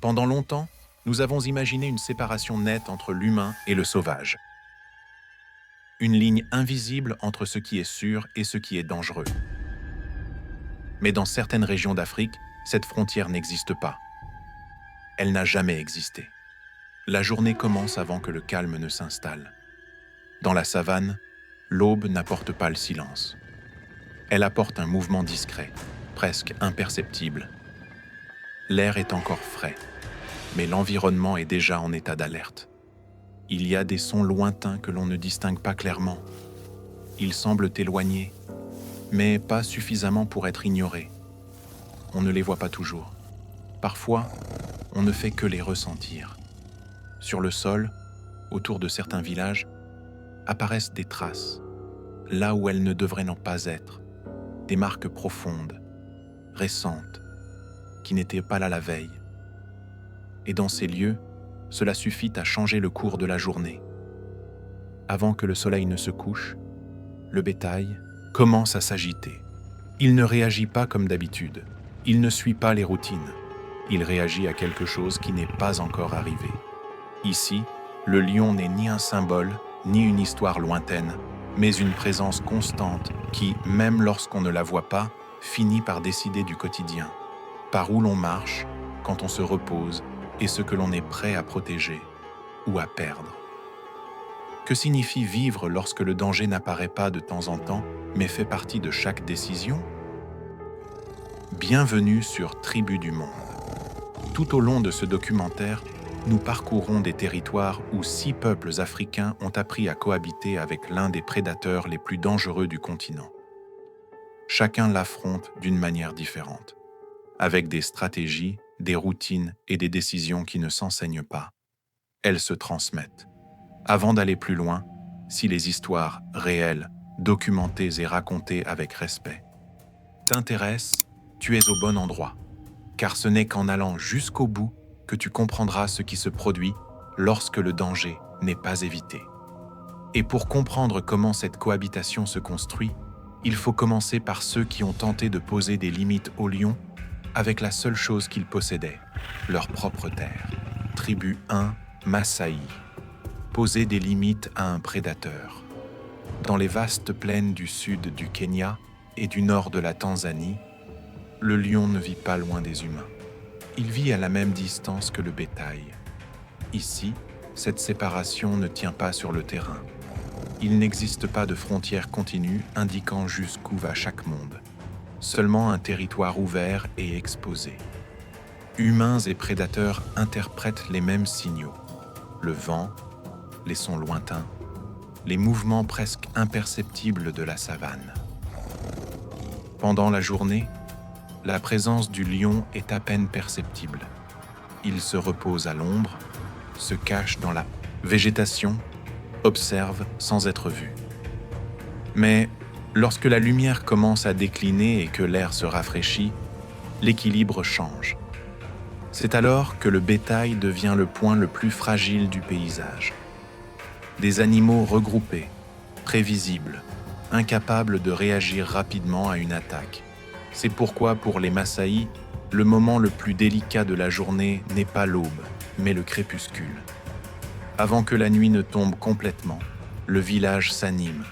Pendant longtemps, nous avons imaginé une séparation nette entre l'humain et le sauvage. Une ligne invisible entre ce qui est sûr et ce qui est dangereux. Mais dans certaines régions d'Afrique, cette frontière n'existe pas. Elle n'a jamais existé. La journée commence avant que le calme ne s'installe. Dans la savane, l'aube n'apporte pas le silence. Elle apporte un mouvement discret, presque imperceptible. L'air est encore frais, mais l'environnement est déjà en état d'alerte. Il y a des sons lointains que l'on ne distingue pas clairement. Ils semblent éloignés, mais pas suffisamment pour être ignorés. On ne les voit pas toujours. Parfois, on ne fait que les ressentir. Sur le sol, autour de certains villages, apparaissent des traces, là où elles ne devraient non pas être, des marques profondes, récentes, qui n'étaient pas là la veille. Et dans ces lieux, cela suffit à changer le cours de la journée. Avant que le soleil ne se couche, le bétail commence à s'agiter. Il ne réagit pas comme d'habitude. Il ne suit pas les routines. Il réagit à quelque chose qui n'est pas encore arrivé. Ici, le lion n'est ni un symbole, ni une histoire lointaine, mais une présence constante qui, même lorsqu'on ne la voit pas, finit par décider du quotidien, par où l'on marche, quand on se repose, et ce que l'on est prêt à protéger ou à perdre. Que signifie vivre lorsque le danger n'apparaît pas de temps en temps, mais fait partie de chaque décision? Bienvenue sur Tribu du Monde. Tout au long de ce documentaire, nous parcourons des territoires où 6 peuples africains ont appris à cohabiter avec l'un des prédateurs les plus dangereux du continent. Chacun l'affronte d'une manière différente, avec des stratégies, des routines et des décisions qui ne s'enseignent pas. Elles se transmettent. Avant d'aller plus loin, si les histoires réelles, documentées et racontées avec respect t'intéressent, tu es au bon endroit, car ce n'est qu'en allant jusqu'au bout que tu comprendras ce qui se produit lorsque le danger n'est pas évité. Et pour comprendre comment cette cohabitation se construit, il faut commencer par ceux qui ont tenté de poser des limites aux lions avec la seule chose qu'ils possédaient, leur propre terre. Tribu 1, Maasai. Poser des limites à un prédateur. Dans les vastes plaines du sud du Kenya et du nord de la Tanzanie, le lion ne vit pas loin des humains. Il vit à la même distance que le bétail. Ici, cette séparation ne tient pas sur le terrain. Il n'existe pas de frontière continue indiquant jusqu'où va chaque monde. Seulement un territoire ouvert et exposé. Humains et prédateurs interprètent les mêmes signaux. Le vent, les sons lointains, les mouvements presque imperceptibles de la savane. Pendant la journée, la présence du lion est à peine perceptible. Il se repose à l'ombre, se cache dans la végétation, observe sans être vu. Mais lorsque la lumière commence à décliner et que l'air se rafraîchit, l'équilibre change. C'est alors que le bétail devient le point le plus fragile du paysage. Des animaux regroupés, prévisibles, incapables de réagir rapidement à une attaque. C'est pourquoi pour les Maasai, le moment le plus délicat de la journée n'est pas l'aube, mais le crépuscule. Avant que la nuit ne tombe complètement, le village s'anime.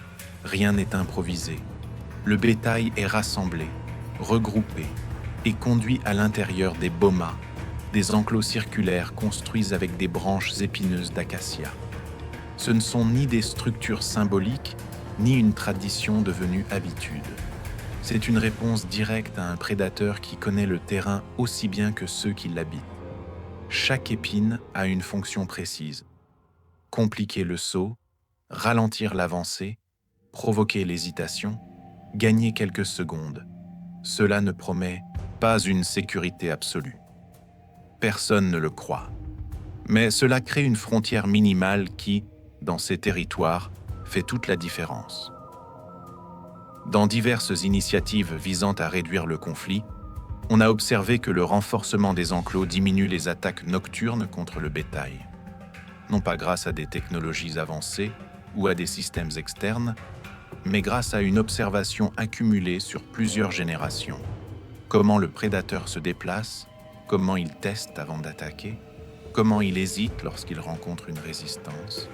Rien n'est improvisé. Le bétail est rassemblé, regroupé et conduit à l'intérieur des bomas, des enclos circulaires construits avec des branches épineuses d'acacia. Ce ne sont ni des structures symboliques, ni une tradition devenue habitude. C'est une réponse directe à un prédateur qui connaît le terrain aussi bien que ceux qui l'habitent. Chaque épine a une fonction précise. Compliquer le saut, ralentir l'avancée, provoquer l'hésitation, gagner quelques secondes. Cela ne promet pas une sécurité absolue. Personne ne le croit. Mais cela crée une frontière minimale qui, dans ces territoires, fait toute la différence. Dans diverses initiatives visant à réduire le conflit, on a observé que le renforcement des enclos diminue les attaques nocturnes contre le bétail. Non pas grâce à des technologies avancées ou à des systèmes externes, mais grâce à une observation accumulée sur plusieurs générations. Comment le prédateur se déplace, comment il teste avant d'attaquer, comment il hésite lorsqu'il rencontre une résistance.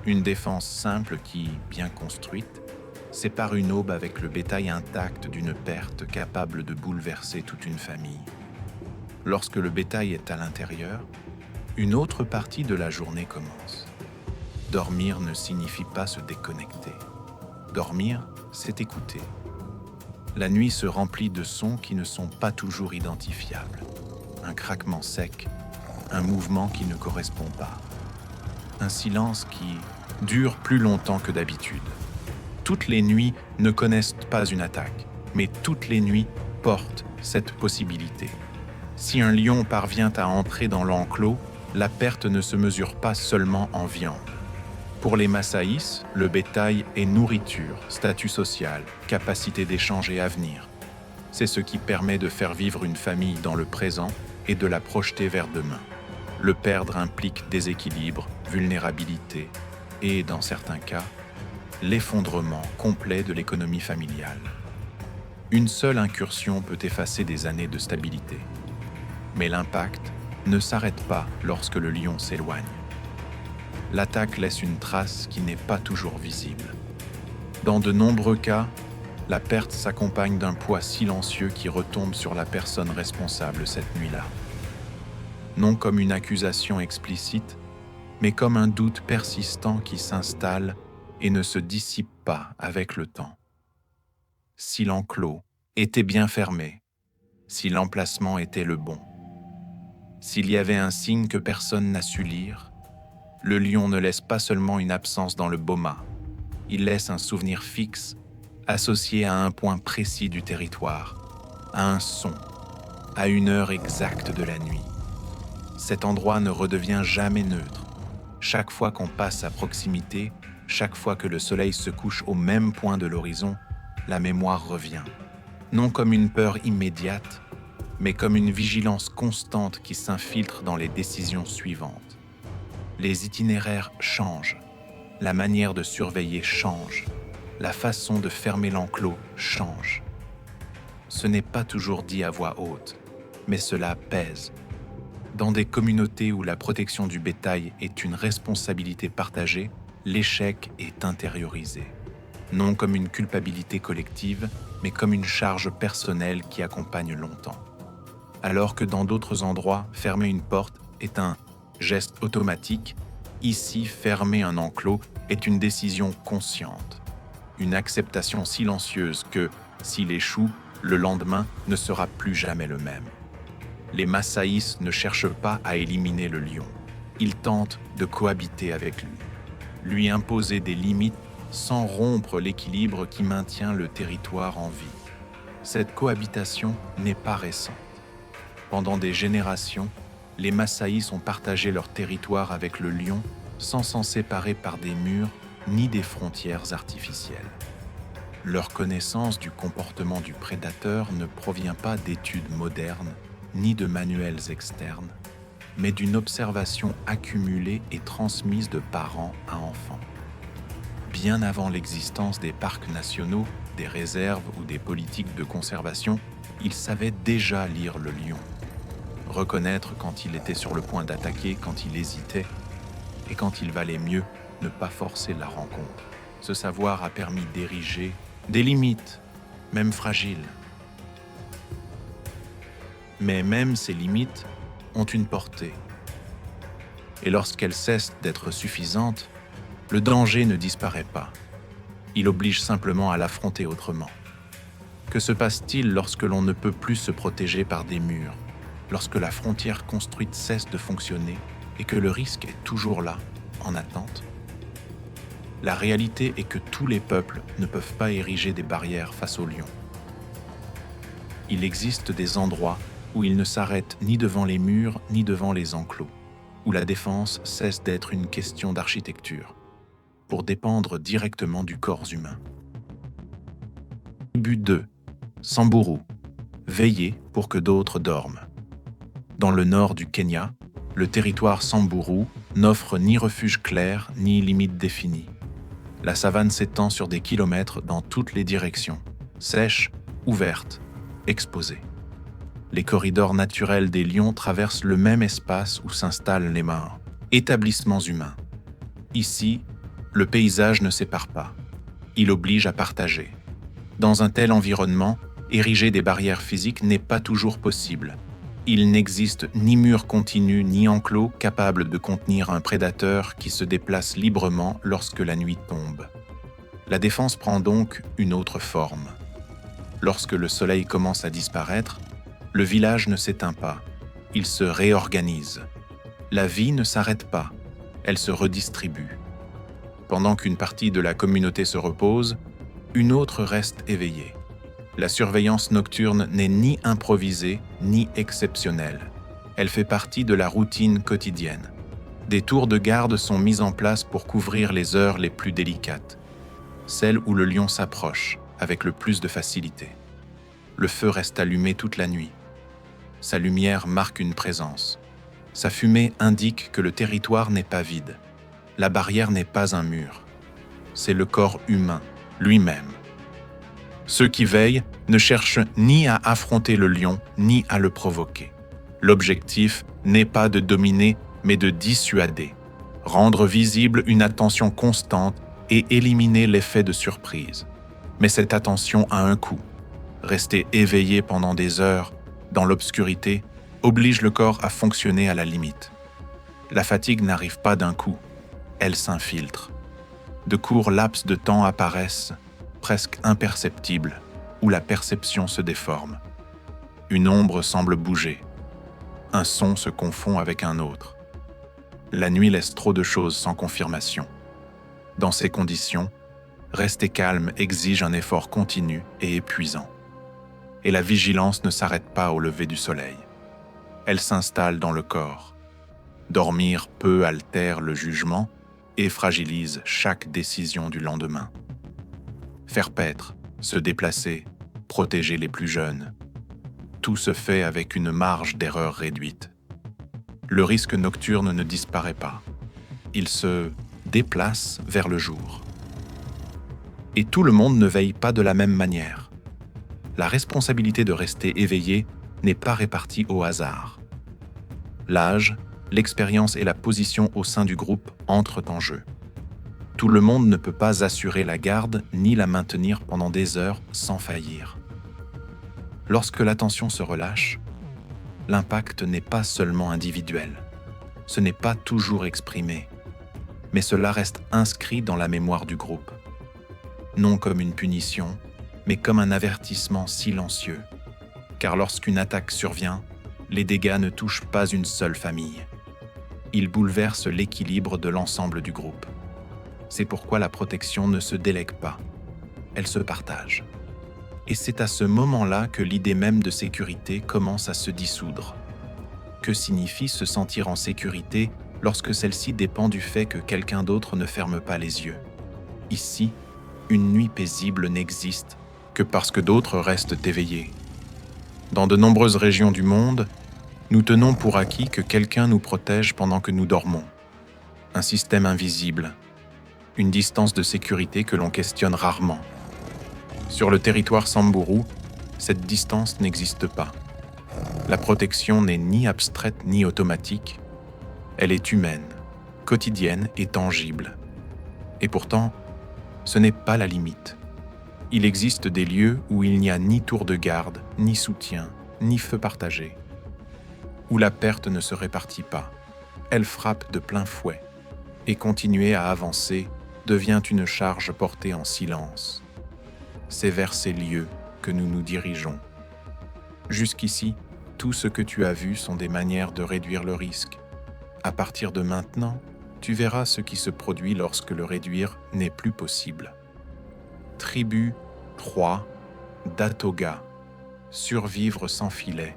Une défense simple qui, bien construite, sépare une aube avec le bétail intact d'une perte capable de bouleverser toute une famille. Lorsque le bétail est à l'intérieur, une autre partie de la journée commence. Dormir ne signifie pas se déconnecter. Dormir, c'est écouter. La nuit se remplit de sons qui ne sont pas toujours identifiables. Un craquement sec, un mouvement qui ne correspond pas. Un silence qui dure plus longtemps que d'habitude. Toutes les nuits ne connaissent pas une attaque, mais toutes les nuits portent cette possibilité. Si un lion parvient à entrer dans l'enclos, la perte ne se mesure pas seulement en viande. Pour les Massaïs, le bétail est nourriture, statut social, capacité d'échange et avenir. C'est ce qui permet de faire vivre une famille dans le présent et de la projeter vers demain. Le perdre implique déséquilibre, vulnérabilité et, dans certains cas, l'effondrement complet de l'économie familiale. Une seule incursion peut effacer des années de stabilité. Mais l'impact ne s'arrête pas lorsque le lion s'éloigne. L'attaque laisse une trace qui n'est pas toujours visible. Dans de nombreux cas, la perte s'accompagne d'un poids silencieux qui retombe sur la personne responsable cette nuit-là. Non comme une accusation explicite, mais comme un doute persistant qui s'installe et ne se dissipe pas avec le temps. Si l'enclos était bien fermé, si l'emplacement était le bon, s'il y avait un signe que personne n'a su lire, le lion ne laisse pas seulement une absence dans le boma, il laisse un souvenir fixe associé à un point précis du territoire, à un son, à une heure exacte de la nuit. Cet endroit ne redevient jamais neutre. Chaque fois qu'on passe à proximité, chaque fois que le soleil se couche au même point de l'horizon, la mémoire revient. Non comme une peur immédiate, mais comme une vigilance constante qui s'infiltre dans les décisions suivantes. Les itinéraires changent, la manière de surveiller change, la façon de fermer l'enclos change. Ce n'est pas toujours dit à voix haute, mais cela pèse. Dans des communautés où la protection du bétail est une responsabilité partagée, l'échec est intériorisé. Non comme une culpabilité collective, mais comme une charge personnelle qui accompagne longtemps. Alors que dans d'autres endroits, fermer une porte est un geste automatique, ici, fermer un enclos est une décision consciente. Une acceptation silencieuse que, s'il échoue, le lendemain ne sera plus jamais le même. Les Massaïs ne cherchent pas à éliminer le lion. Ils tentent de cohabiter avec lui imposer des limites sans rompre l'équilibre qui maintient le territoire en vie. Cette cohabitation n'est pas récente. Pendant des générations, les Massaïs ont partagé leur territoire avec le lion sans s'en séparer par des murs ni des frontières artificielles. Leur connaissance du comportement du prédateur ne provient pas d'études modernes ni de manuels externes, mais d'une observation accumulée et transmise de parents à enfants. Bien avant l'existence des parcs nationaux, des réserves ou des politiques de conservation, ils savaient déjà lire le lion, reconnaître quand il était sur le point d'attaquer, quand il hésitait, et quand il valait mieux ne pas forcer la rencontre. Ce savoir a permis d'ériger des limites, même fragiles. Mais même ces limites ont une portée. Et lorsqu'elles cessent d'être suffisantes, le danger ne disparaît pas. Il oblige simplement à l'affronter autrement. Que se passe-t-il lorsque l'on ne peut plus se protéger par des murs, lorsque la frontière construite cesse de fonctionner et que le risque est toujours là, en attente? La réalité est que tous les peuples ne peuvent pas ériger des barrières face aux lions. Il existe des endroits où ils ne s'arrêtent ni devant les murs ni devant les enclos, où la défense cesse d'être une question d'architecture, pour dépendre directement du corps humain. Tribu 2. Samburu. Veiller pour que d'autres dorment. Dans le nord du Kenya, le territoire Samburu n'offre ni refuge clair ni limite définie. La savane s'étend sur des kilomètres dans toutes les directions, sèche, ouverte, exposée. Les corridors naturels des lions traversent le même espace où s'installent les morts. Établissements humains. Ici, le paysage ne sépare pas. Il oblige à partager. Dans un tel environnement, ériger des barrières physiques n'est pas toujours possible. Il n'existe ni mur continu ni enclos capable de contenir un prédateur qui se déplace librement lorsque la nuit tombe. La défense prend donc une autre forme. Lorsque le soleil commence à disparaître, le village ne s'éteint pas, il se réorganise. La vie ne s'arrête pas, elle se redistribue. Pendant qu'une partie de la communauté se repose, une autre reste éveillée. La surveillance nocturne n'est ni improvisée ni exceptionnelle. Elle fait partie de la routine quotidienne. Des tours de garde sont mises en place pour couvrir les heures les plus délicates, celles où le lion s'approche avec le plus de facilité. Le feu reste allumé toute la nuit. Sa lumière marque une présence. Sa fumée indique que le territoire n'est pas vide. La barrière n'est pas un mur. C'est le corps humain, lui-même. Ceux qui veillent ne cherchent ni à affronter le lion, ni à le provoquer. L'objectif n'est pas de dominer, mais de dissuader, rendre visible une attention constante et éliminer l'effet de surprise. Mais cette attention a un coût. Rester éveillé pendant des heures, dans l'obscurité, oblige le corps à fonctionner à la limite. La fatigue n'arrive pas d'un coup, elle s'infiltre. De courts laps de temps apparaissent, presque imperceptibles, où la perception se déforme. Une ombre semble bouger. Un son se confond avec un autre. La nuit laisse trop de choses sans confirmation. Dans ces conditions, rester calme exige un effort continu et épuisant. Et la vigilance ne s'arrête pas au lever du soleil. Elle s'installe dans le corps. Dormir peu altère le jugement et fragilise chaque décision du lendemain. Faire paître, se déplacer, protéger les plus jeunes. Tout se fait avec une marge d'erreur réduite. Le risque nocturne ne disparaît pas. Il se déplace vers le jour. Et tout le monde ne veille pas de la même manière. La responsabilité de rester éveillé n'est pas répartie au hasard. L'âge, l'expérience et la position au sein du groupe entrent en jeu. Tout le monde ne peut pas assurer la garde ni la maintenir pendant des heures sans faillir. Lorsque l'attention se relâche, l'impact n'est pas seulement individuel. Ce n'est pas toujours exprimé, mais cela reste inscrit dans la mémoire du groupe. Non comme une punition, mais comme un avertissement silencieux. Car lorsqu'une attaque survient, les dégâts ne touchent pas une seule famille. Ils bouleversent l'équilibre de l'ensemble du groupe. C'est pourquoi la protection ne se délègue pas, elle se partage. Et c'est à ce moment-là que l'idée même de sécurité commence à se dissoudre. Que signifie se sentir en sécurité lorsque celle-ci dépend du fait que quelqu'un d'autre ne ferme pas les yeux? Ici, une nuit paisible n'existe que parce que d'autres restent éveillés. Dans de nombreuses régions du monde, nous tenons pour acquis que quelqu'un nous protège pendant que nous dormons. Un système invisible, une distance de sécurité que l'on questionne rarement. Sur le territoire Samburu, cette distance n'existe pas. La protection n'est ni abstraite ni automatique, elle est humaine, quotidienne et tangible. Et pourtant, ce n'est pas la limite. Il existe des lieux où il n'y a ni tour de garde, ni soutien, ni feu partagé. Où la perte ne se répartit pas. Elle frappe de plein fouet. Et continuer à avancer devient une charge portée en silence. C'est vers ces lieux que nous nous dirigeons. Jusqu'ici, tout ce que tu as vu sont des manières de réduire le risque. À partir de maintenant, tu verras ce qui se produit lorsque le réduire n'est plus possible. Tribu 3, Datoga, survivre sans filet.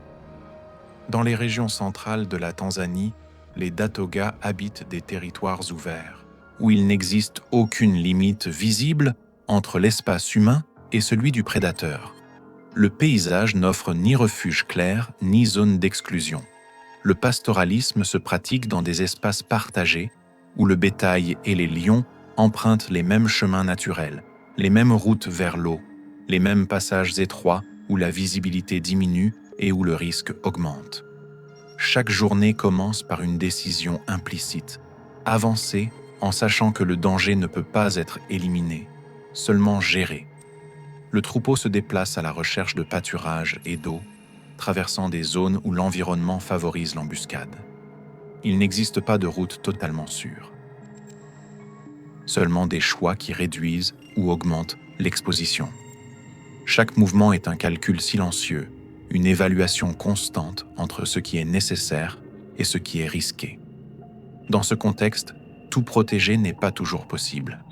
Dans les régions centrales de la Tanzanie, les Datoga habitent des territoires ouverts, où il n'existe aucune limite visible entre l'espace humain et celui du prédateur. Le paysage n'offre ni refuge clair, ni zone d'exclusion. Le pastoralisme se pratique dans des espaces partagés, où le bétail et les lions empruntent les mêmes chemins naturels, les mêmes routes vers l'eau, les mêmes passages étroits où la visibilité diminue et où le risque augmente. Chaque journée commence par une décision implicite. Avancer en sachant que le danger ne peut pas être éliminé, seulement géré. Le troupeau se déplace à la recherche de pâturage et d'eau, traversant des zones où l'environnement favorise l'embuscade. Il n'existe pas de route totalement sûre. Seulement des choix qui réduisent ou augmentent l'exposition. Chaque mouvement est un calcul silencieux, une évaluation constante entre ce qui est nécessaire et ce qui est risqué. Dans ce contexte, tout protéger n'est pas toujours possible.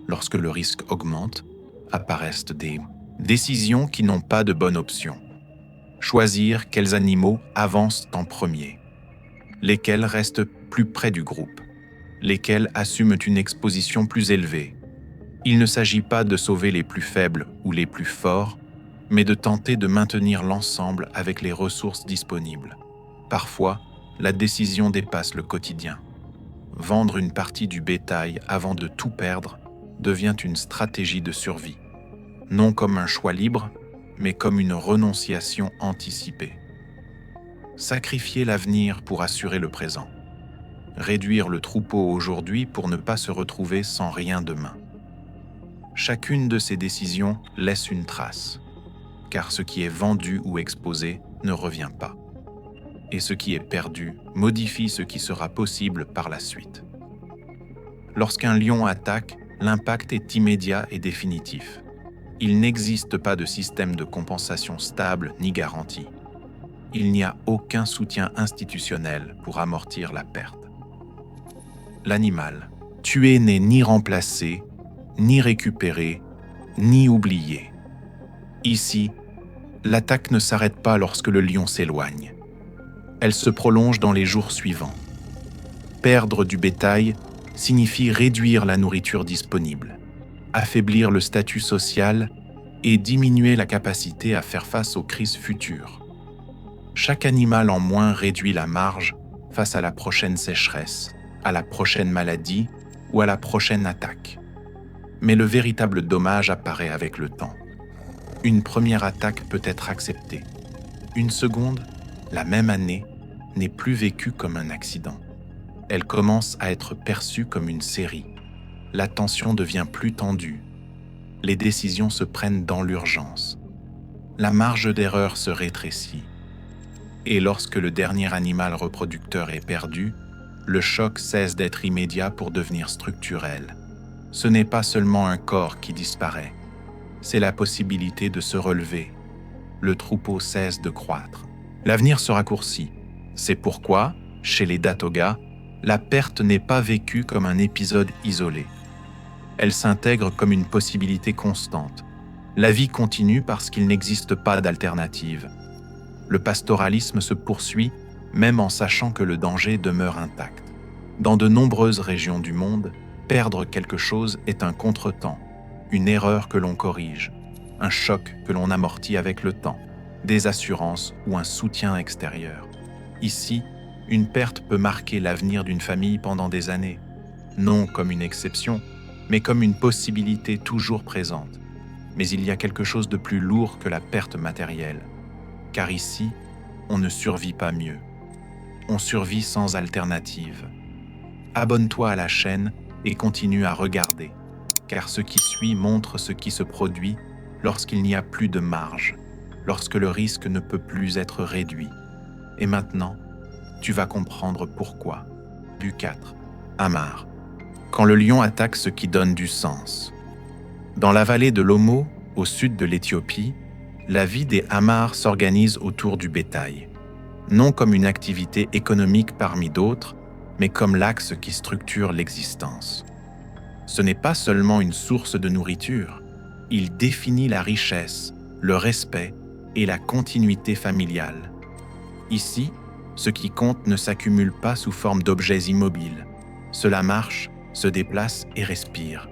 Lorsque le risque augmente, apparaissent des décisions qui n'ont pas de bonne option. Choisir quels animaux avancent en premier, lesquels restent plus près du groupe, lesquels assument une exposition plus élevée. Il ne s'agit pas de sauver les plus faibles ou les plus forts, mais de tenter de maintenir l'ensemble avec les ressources disponibles. Parfois, la décision dépasse le quotidien. Vendre une partie du bétail avant de tout perdre devient une stratégie de survie, non comme un choix libre, mais comme une renonciation anticipée. Sacrifier l'avenir pour assurer le présent. Réduire le troupeau aujourd'hui pour ne pas se retrouver sans rien demain. Chacune de ces décisions laisse une trace, car ce qui est vendu ou exposé ne revient pas. Et ce qui est perdu modifie ce qui sera possible par la suite. Lorsqu'un lion attaque, l'impact est immédiat et définitif. Il n'existe pas de système de compensation stable ni garanti. Il n'y a aucun soutien institutionnel pour amortir la perte. L'animal, tué, n'est ni remplacé, ni récupéré, ni oublié. Ici, l'attaque ne s'arrête pas lorsque le lion s'éloigne. Elle se prolonge dans les jours suivants. Perdre du bétail signifie réduire la nourriture disponible, affaiblir le statut social et diminuer la capacité à faire face aux crises futures. Chaque animal en moins réduit la marge face à la prochaine sécheresse, à la prochaine maladie ou à la prochaine attaque. Mais le véritable dommage apparaît avec le temps. Une première attaque peut être acceptée. Une seconde, la même année, n'est plus vécue comme un accident. Elle commence à être perçue comme une série. La tension devient plus tendue. Les décisions se prennent dans l'urgence. La marge d'erreur se rétrécit. Et lorsque le dernier animal reproducteur est perdu, le choc cesse d'être immédiat pour devenir structurel. Ce n'est pas seulement un corps qui disparaît, c'est la possibilité de se relever. Le troupeau cesse de croître. L'avenir se raccourcit. C'est pourquoi, chez les Datoga, la perte n'est pas vécue comme un épisode isolé. Elle s'intègre comme une possibilité constante. La vie continue parce qu'il n'existe pas d'alternative. Le pastoralisme se poursuit même en sachant que le danger demeure intact. Dans de nombreuses régions du monde, perdre quelque chose est un contretemps, une erreur que l'on corrige, un choc que l'on amortit avec le temps, des assurances ou un soutien extérieur. Ici, une perte peut marquer l'avenir d'une famille pendant des années, non comme une exception, mais comme une possibilité toujours présente. Mais il y a quelque chose de plus lourd que la perte matérielle, car ici, on ne survit pas mieux. On survit sans alternative. Abonne-toi à la chaîne et continue à regarder, car ce qui suit montre ce qui se produit lorsqu'il n'y a plus de marge, lorsque le risque ne peut plus être réduit. Et maintenant, tu vas comprendre pourquoi. Bu 4. Amar. Quand le lion attaque ce qui donne du sens. Dans la vallée de l'Omo, au sud de l'Éthiopie, la vie des Amars s'organise autour du bétail, non comme une activité économique parmi d'autres, mais comme l'axe qui structure l'existence. Ce n'est pas seulement une source de nourriture, il définit la richesse, le respect et la continuité familiale. Ici, ce qui compte ne s'accumule pas sous forme d'objets immobiles. Cela marche, se déplace et respire.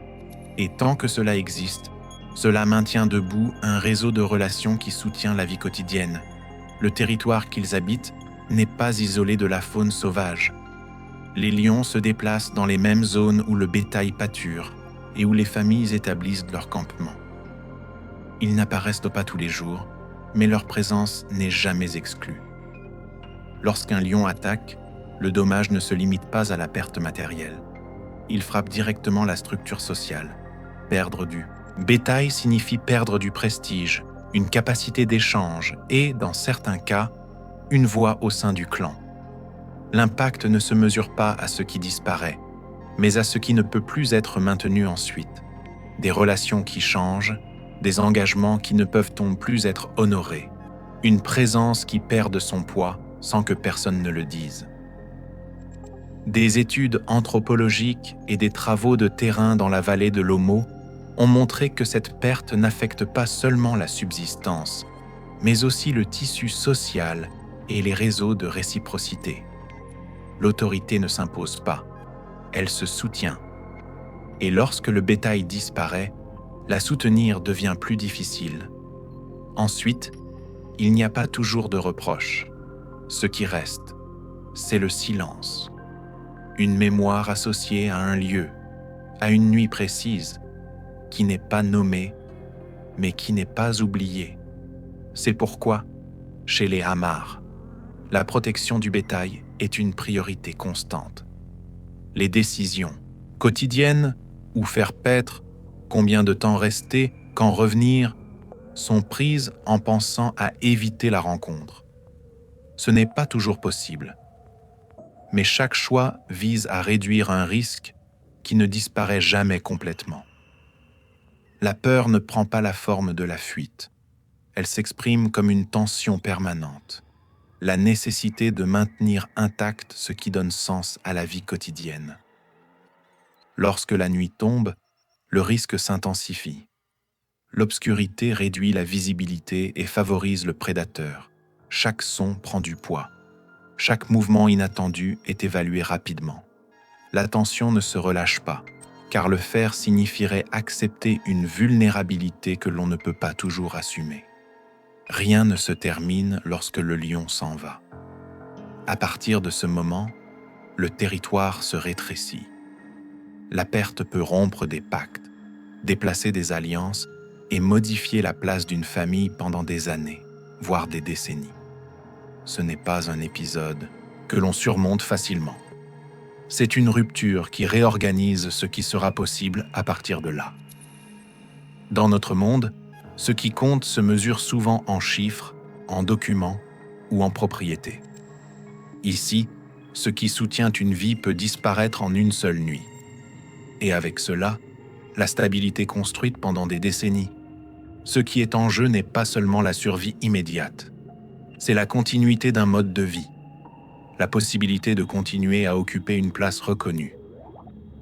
Et tant que cela existe, cela maintient debout un réseau de relations qui soutient la vie quotidienne. Le territoire qu'ils habitent n'est pas isolé de la faune sauvage. Les lions se déplacent dans les mêmes zones où le bétail pâture et où les familles établissent leur campement. Ils n'apparaissent pas tous les jours, mais leur présence n'est jamais exclue. Lorsqu'un lion attaque, le dommage ne se limite pas à la perte matérielle. Il frappe directement la structure sociale. Perdre du bétail signifie perdre du prestige, une capacité d'échange et, dans certains cas, une voix au sein du clan. L'impact ne se mesure pas à ce qui disparaît, mais à ce qui ne peut plus être maintenu ensuite. Des relations qui changent, des engagements qui ne peuvent plus être honorés, une présence qui perd de son poids sans que personne ne le dise. Des études anthropologiques et des travaux de terrain dans la vallée de l'Omo ont montré que cette perte n'affecte pas seulement la subsistance, mais aussi le tissu social et les réseaux de réciprocité. L'autorité ne s'impose pas, elle se soutient. Et lorsque le bétail disparaît, la soutenir devient plus difficile. Ensuite, il n'y a pas toujours de reproches. Ce qui reste, c'est le silence. Une mémoire associée à un lieu, à une nuit précise, qui n'est pas nommée, mais qui n'est pas oubliée. C'est pourquoi, chez les Amars, la protection du bétail est une priorité constante. Les décisions, quotidiennes ou faire paître, combien de temps rester, quand revenir, sont prises en pensant à éviter la rencontre. Ce n'est pas toujours possible, mais chaque choix vise à réduire un risque qui ne disparaît jamais complètement. La peur ne prend pas la forme de la fuite. Elle s'exprime comme une tension permanente, la nécessité de maintenir intact ce qui donne sens à la vie quotidienne. Lorsque la nuit tombe, le risque s'intensifie. L'obscurité réduit la visibilité et favorise le prédateur. Chaque son prend du poids. Chaque mouvement inattendu est évalué rapidement. L'attention ne se relâche pas, car le faire signifierait accepter une vulnérabilité que l'on ne peut pas toujours assumer. Rien ne se termine lorsque le lion s'en va. À partir de ce moment, le territoire se rétrécit. La perte peut rompre des pactes, déplacer des alliances et modifier la place d'une famille pendant des années, voire des décennies. Ce n'est pas un épisode que l'on surmonte facilement. C'est une rupture qui réorganise ce qui sera possible à partir de là. Dans notre monde, ce qui compte se mesure souvent en chiffres, en documents ou en propriétés. Ici, ce qui soutient une vie peut disparaître en une seule nuit. Et avec cela, la stabilité construite pendant des décennies. Ce qui est en jeu n'est pas seulement la survie immédiate, c'est la continuité d'un mode de vie, la possibilité de continuer à occuper une place reconnue.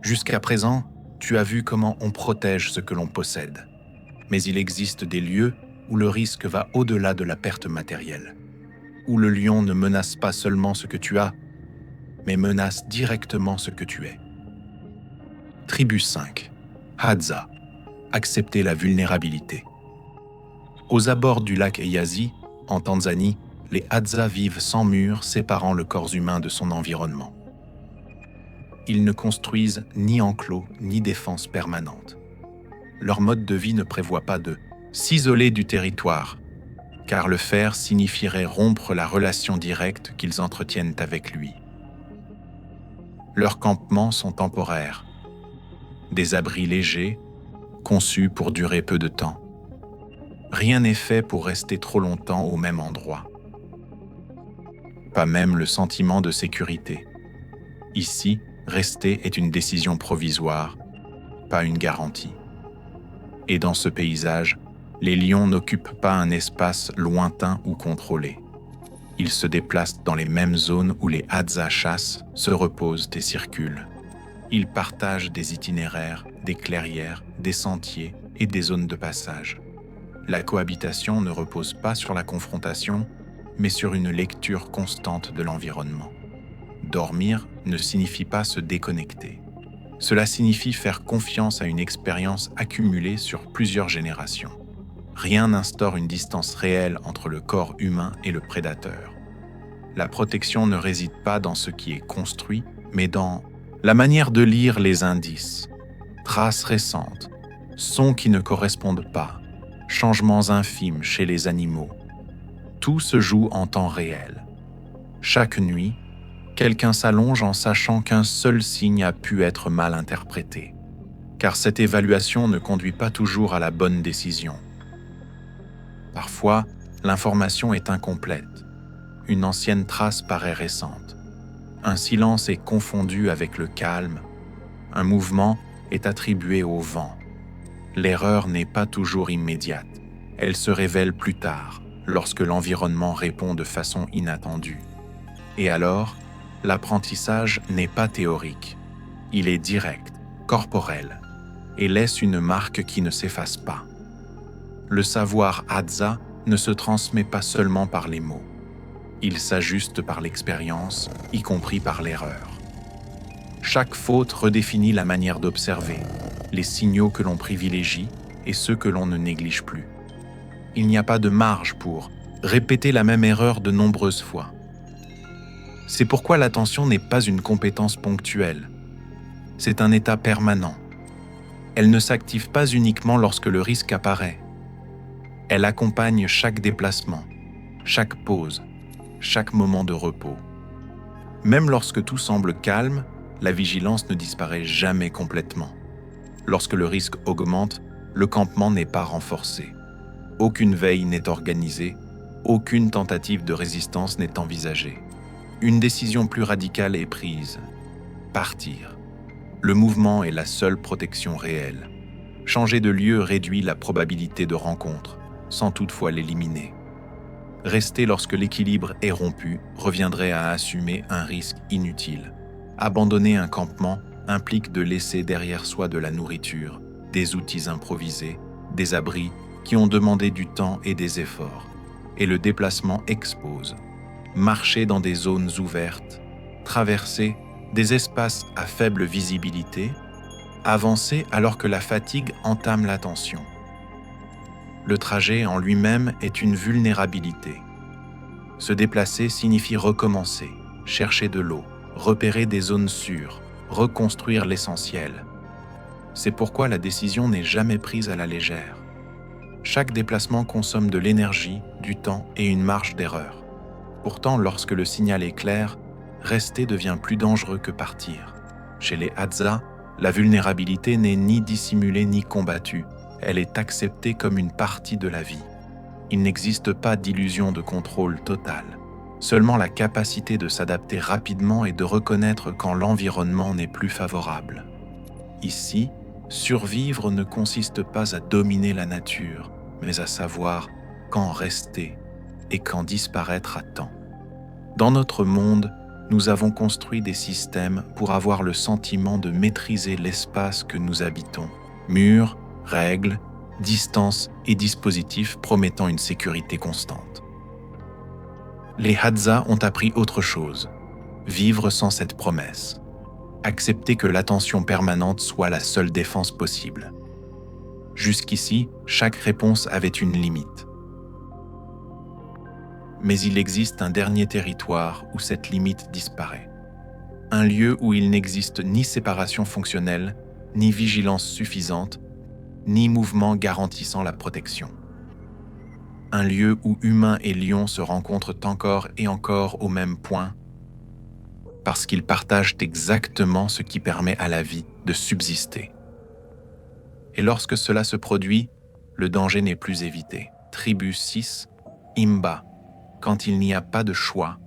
Jusqu'à présent, tu as vu comment on protège ce que l'on possède. Mais il existe des lieux où le risque va au-delà de la perte matérielle, où le lion ne menace pas seulement ce que tu as, mais menace directement ce que tu es. Tribu 5. Hadza. Accepter la vulnérabilité. Aux abords du lac Eyasi, en Tanzanie, les Hadza vivent sans mur séparant le corps humain de son environnement. Ils ne construisent ni enclos ni défense permanente. Leur mode de vie ne prévoit pas de s'isoler du territoire, car le faire signifierait rompre la relation directe qu'ils entretiennent avec lui. Leurs campements sont temporaires, des abris légers, conçus pour durer peu de temps. Rien n'est fait pour rester trop longtemps au même endroit. Pas même le sentiment de sécurité. Ici, rester est une décision provisoire, pas une garantie. Et dans ce paysage, les lions n'occupent pas un espace lointain ou contrôlé. Ils se déplacent dans les mêmes zones où les Hadza chassent, se reposent et circulent. Ils partagent des itinéraires, des clairières, des sentiers et des zones de passage. La cohabitation ne repose pas sur la confrontation, mais sur une lecture constante de l'environnement. Dormir ne signifie pas se déconnecter. Cela signifie faire confiance à une expérience accumulée sur plusieurs générations. Rien n'instaure une distance réelle entre le corps humain et le prédateur. La protection ne réside pas dans ce qui est construit, mais dans la manière de lire les indices, traces récentes, sons qui ne correspondent pas, changements infimes chez les animaux, Tout se joue en temps réel. Chaque nuit, quelqu'un s'allonge en sachant qu'un seul signe a pu être mal interprété, car cette évaluation ne conduit pas toujours à la bonne décision. Parfois, l'information est incomplète. Une ancienne trace paraît récente. Un silence est confondu avec le calme. Un mouvement est attribué au vent. L'erreur n'est pas toujours immédiate. Elle se révèle plus tard, lorsque l'environnement répond de façon inattendue. Et alors, l'apprentissage n'est pas théorique. Il est direct, corporel, et laisse une marque qui ne s'efface pas. Le savoir Hadza ne se transmet pas seulement par les mots. Il s'ajuste par l'expérience, y compris par l'erreur. Chaque faute redéfinit la manière d'observer, les signaux que l'on privilégie et ceux que l'on ne néglige plus. Il n'y a pas de marge pour répéter la même erreur de nombreuses fois. C'est pourquoi l'attention n'est pas une compétence ponctuelle. C'est un état permanent. Elle ne s'active pas uniquement lorsque le risque apparaît. Elle accompagne chaque déplacement, chaque pause, chaque moment de repos. Même lorsque tout semble calme, la vigilance ne disparaît jamais complètement. Lorsque le risque augmente, le campement n'est pas renforcé. Aucune veille n'est organisée, aucune tentative de résistance n'est envisagée. Une décision plus radicale est prise. Partir. Le mouvement est la seule protection réelle. Changer de lieu réduit la probabilité de rencontre, sans toutefois l'éliminer. Rester lorsque l'équilibre est rompu reviendrait à assumer un risque inutile. Abandonner un campement implique de laisser derrière soi de la nourriture, des outils improvisés, des abris qui ont demandé du temps et des efforts. Et le déplacement expose. Marcher dans des zones ouvertes, traverser des espaces à faible visibilité, avancer alors que la fatigue entame l'attention. Le trajet en lui-même est une vulnérabilité. Se déplacer signifie recommencer, chercher de l'eau, repérer des zones sûres, reconstruire l'essentiel. C'est pourquoi la décision n'est jamais prise à la légère. Chaque déplacement consomme de l'énergie, du temps et une marge d'erreur. Pourtant, lorsque le signal est clair, rester devient plus dangereux que partir. Chez les Hadza, la vulnérabilité n'est ni dissimulée ni combattue. Elle est acceptée comme une partie de la vie. Il n'existe pas d'illusion de contrôle total, seulement la capacité de s'adapter rapidement et de reconnaître quand l'environnement n'est plus favorable. Ici, survivre ne consiste pas à dominer la nature, mais à savoir quand rester et quand disparaître à temps. Dans notre monde, nous avons construit des systèmes pour avoir le sentiment de maîtriser l'espace que nous habitons. Murs, règles, distances et dispositifs promettant une sécurité constante. Les Hadza ont appris autre chose, vivre sans cette promesse, accepter que l'attention permanente soit la seule défense possible. Jusqu'ici, chaque réponse avait une limite. Mais il existe un dernier territoire où cette limite disparaît. Un lieu où il n'existe ni séparation fonctionnelle, ni vigilance suffisante, ni mouvement garantissant la protection. Un lieu où humains et lions se rencontrent encore et encore au même point, parce qu'ils partagent exactement ce qui permet à la vie de subsister. Et lorsque cela se produit, le danger n'est plus évité. Tribu 6, Imba, quand il n'y a pas de choix,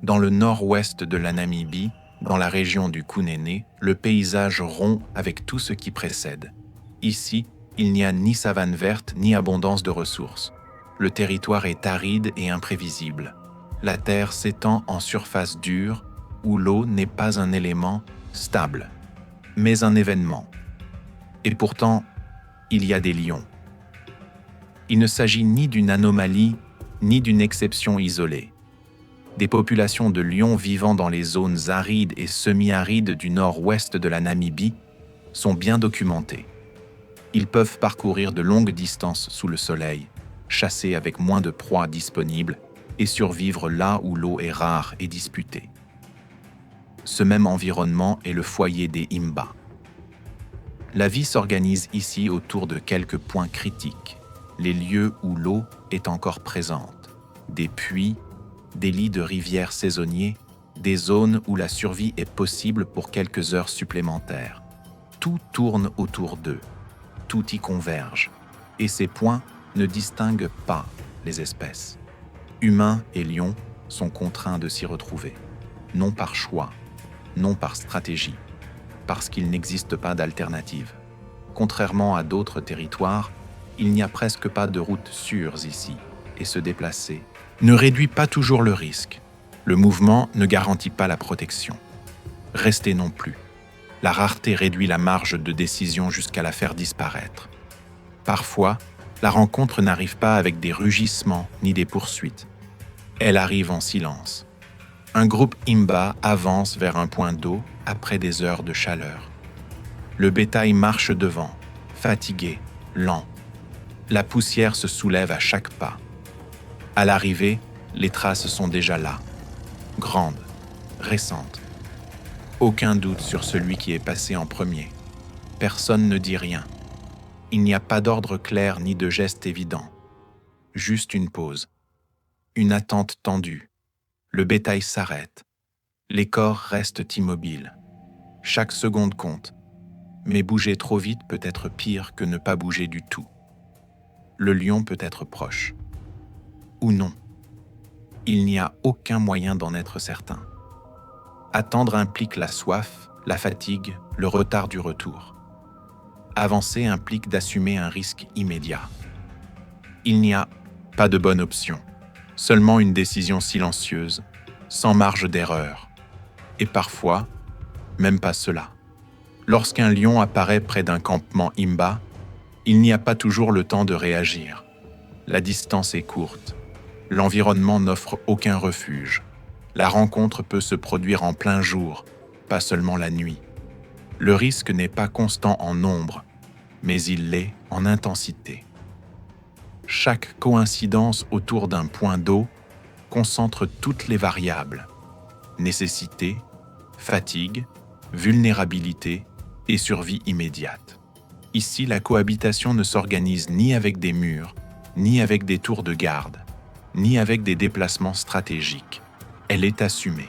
dans le nord-ouest de la Namibie, dans la région du Kunene, le paysage rompt avec tout ce qui précède. Ici, il n'y a ni savane verte ni abondance de ressources. Le territoire est aride et imprévisible. La terre s'étend en surface dure où l'eau n'est pas un élément stable, mais un événement. Et pourtant, il y a des lions. Il ne s'agit ni d'une anomalie, ni d'une exception isolée. Des populations de lions vivant dans les zones arides et semi-arides du nord-ouest de la Namibie sont bien documentées. Ils peuvent parcourir de longues distances sous le soleil, chasser avec moins de proies disponibles et survivre là où l'eau est rare et disputée. Ce même environnement est le foyer des Imba. La vie s'organise ici autour de quelques points critiques, les lieux où l'eau est encore présente. des puits, des lits de rivières saisonniers, des zones où la survie est possible pour quelques heures supplémentaires. Tout tourne autour d'eux, tout y converge, et ces points ne distinguent pas les espèces. Humains et lions sont contraints de s'y retrouver, non par choix, non par stratégie, parce qu'il n'existe pas d'alternative. Contrairement à d'autres territoires, il n'y a presque pas de routes sûres ici, et se déplacer ne réduit pas toujours le risque. Le mouvement ne garantit pas la protection. Rester non plus. La rareté réduit la marge de décision jusqu'à la faire disparaître. Parfois, la rencontre n'arrive pas avec des rugissements ni des poursuites. Elle arrive en silence. Un groupe Imba avance vers un point d'eau après des heures de chaleur. Le bétail marche devant, fatigué, lent. La poussière se soulève à chaque pas. À l'arrivée, les traces sont déjà là, grandes, récentes. Aucun doute sur celui qui est passé en premier. Personne ne dit rien. Il n'y a pas d'ordre clair ni de geste évident. Juste une pause, une attente tendue. Le bétail s'arrête. Les corps restent immobiles. Chaque seconde compte. Mais bouger trop vite peut être pire que ne pas bouger du tout. Le lion peut être proche. Ou non. Il n'y a aucun moyen d'en être certain. Attendre implique la soif, la fatigue, le retard du retour. Avancer implique d'assumer un risque immédiat. Il n'y a pas de bonne option, seulement une décision silencieuse, sans marge d'erreur. Et parfois, même pas cela. Lorsqu'un lion apparaît près d'un campement Imba, il n'y a pas toujours le temps de réagir. La distance est courte. L'environnement n'offre aucun refuge. La rencontre peut se produire en plein jour, pas seulement la nuit. Le risque n'est pas constant en nombre, mais il l'est en intensité. Chaque coïncidence autour d'un point d'eau concentre toutes les variables: nécessité, fatigue, vulnérabilité et survie immédiate. Ici, la cohabitation ne s'organise ni avec des murs, ni avec des tours de garde, ni avec des déplacements stratégiques. Elle est assumée.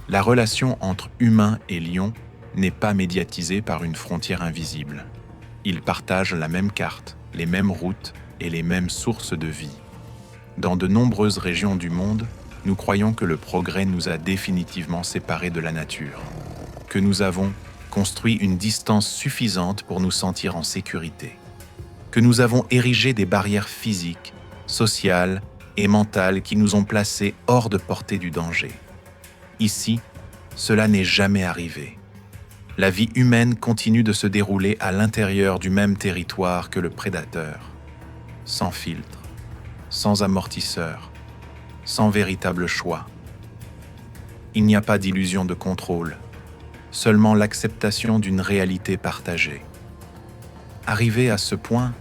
La relation entre humains et lions n'est pas médiatisée par une frontière invisible. Ils partagent la même carte, les mêmes routes et les mêmes sources de vie. Dans de nombreuses régions du monde, nous croyons que le progrès nous a définitivement séparés de la nature, que nous avons construit une distance suffisante pour nous sentir en sécurité, que nous avons érigé des barrières physiques, sociales et mentales qui nous ont placés hors de portée du danger. Ici, cela n'est jamais arrivé. La vie humaine continue de se dérouler à l'intérieur du même territoire que le prédateur, sans filtre, sans amortisseur, sans véritable choix. Il n'y a pas d'illusion de contrôle, seulement l'acceptation d'une réalité partagée. Arrivé à ce point,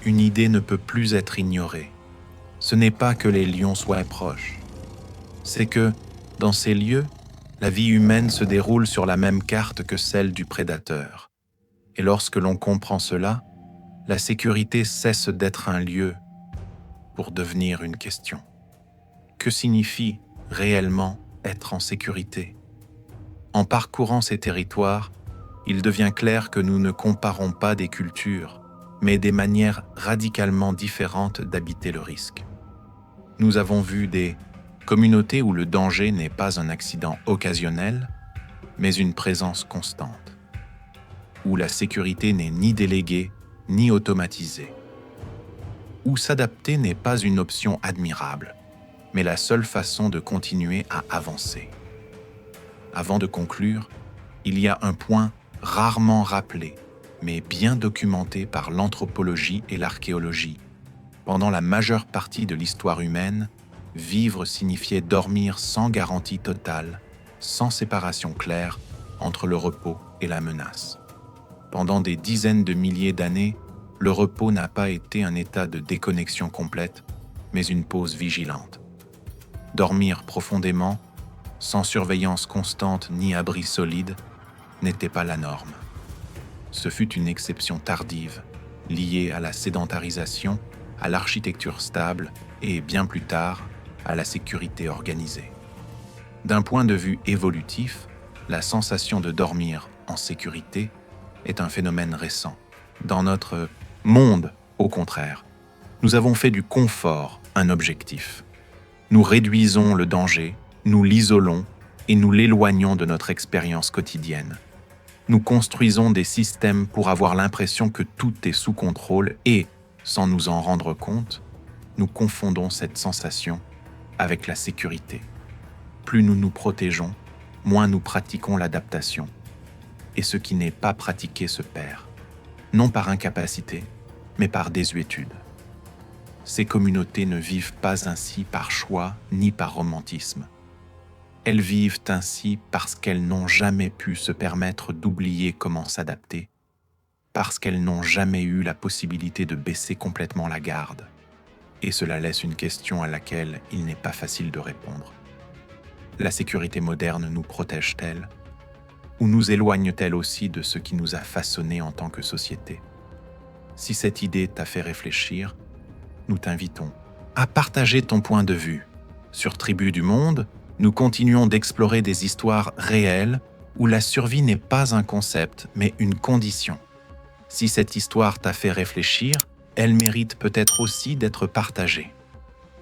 une idée ne peut plus être ignorée. Ce n'est pas que les lions soient proches. C'est que, dans ces lieux, la vie humaine se déroule sur la même carte que celle du prédateur. Et lorsque l'on comprend cela, la sécurité cesse d'être un lieu pour devenir une question. Que signifie réellement être en sécurité? En parcourant ces territoires, il devient clair que nous ne comparons pas des cultures, mais des manières radicalement différentes d'habiter le risque. Nous avons vu des communautés où le danger n'est pas un accident occasionnel, mais une présence constante, où la sécurité n'est ni déléguée ni automatisée, où s'adapter n'est pas une option admirable, mais la seule façon de continuer à avancer. Avant de conclure, il y a un point rarement rappelé, mais bien documenté par l'anthropologie et l'archéologie. Pendant la majeure partie de l'histoire humaine, vivre signifiait dormir sans garantie totale, sans séparation claire entre le repos et la menace. Pendant des dizaines de milliers d'années, le repos n'a pas été un état de déconnexion complète, mais une pause vigilante. Dormir profondément, sans surveillance constante ni abri solide, n'était pas la norme. Ce fut une exception tardive, liée à la sédentarisation, à l'architecture stable et, bien plus tard, à la sécurité organisée. D'un point de vue évolutif, la sensation de dormir en sécurité est un phénomène récent. Dans notre monde, au contraire, nous avons fait du confort un objectif. Nous réduisons le danger, nous l'isolons et nous l'éloignons de notre expérience quotidienne. Nous construisons des systèmes pour avoir l'impression que tout est sous contrôle et, sans nous en rendre compte, nous confondons cette sensation avec la sécurité. Plus nous nous protégeons, moins nous pratiquons l'adaptation. Et ce qui n'est pas pratiqué se perd, non par incapacité, mais par désuétude. Ces communautés ne vivent pas ainsi par choix ni par romantisme. Elles vivent ainsi parce qu'elles n'ont jamais pu se permettre d'oublier comment s'adapter, parce qu'elles n'ont jamais eu la possibilité de baisser complètement la garde. Et cela laisse une question à laquelle il n'est pas facile de répondre. La sécurité moderne nous protège-t-elle ou nous éloigne-t-elle aussi de ce qui nous a façonnés en tant que société? Si cette idée t'a fait réfléchir, nous t'invitons à partager ton point de vue. Sur Tribu du Monde, nous continuons d'explorer des histoires réelles où la survie n'est pas un concept, mais une condition. Si cette histoire t'a fait réfléchir, elle mérite peut-être aussi d'être partagée.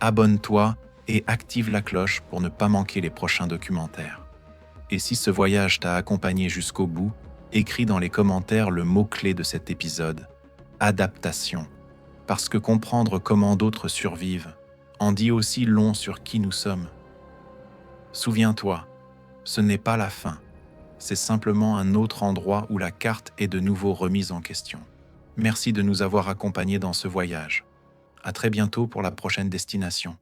Abonne-toi et active la cloche pour ne pas manquer les prochains documentaires. Et si ce voyage t'a accompagné jusqu'au bout, écris dans les commentaires le mot-clé de cet épisode, adaptation. Parce que comprendre comment d'autres survivent en dit aussi long sur qui nous sommes. Souviens-toi, ce n'est pas la fin, c'est simplement un autre endroit où la carte est de nouveau remise en question. Merci de nous avoir accompagnés dans ce voyage. À très bientôt pour la prochaine destination.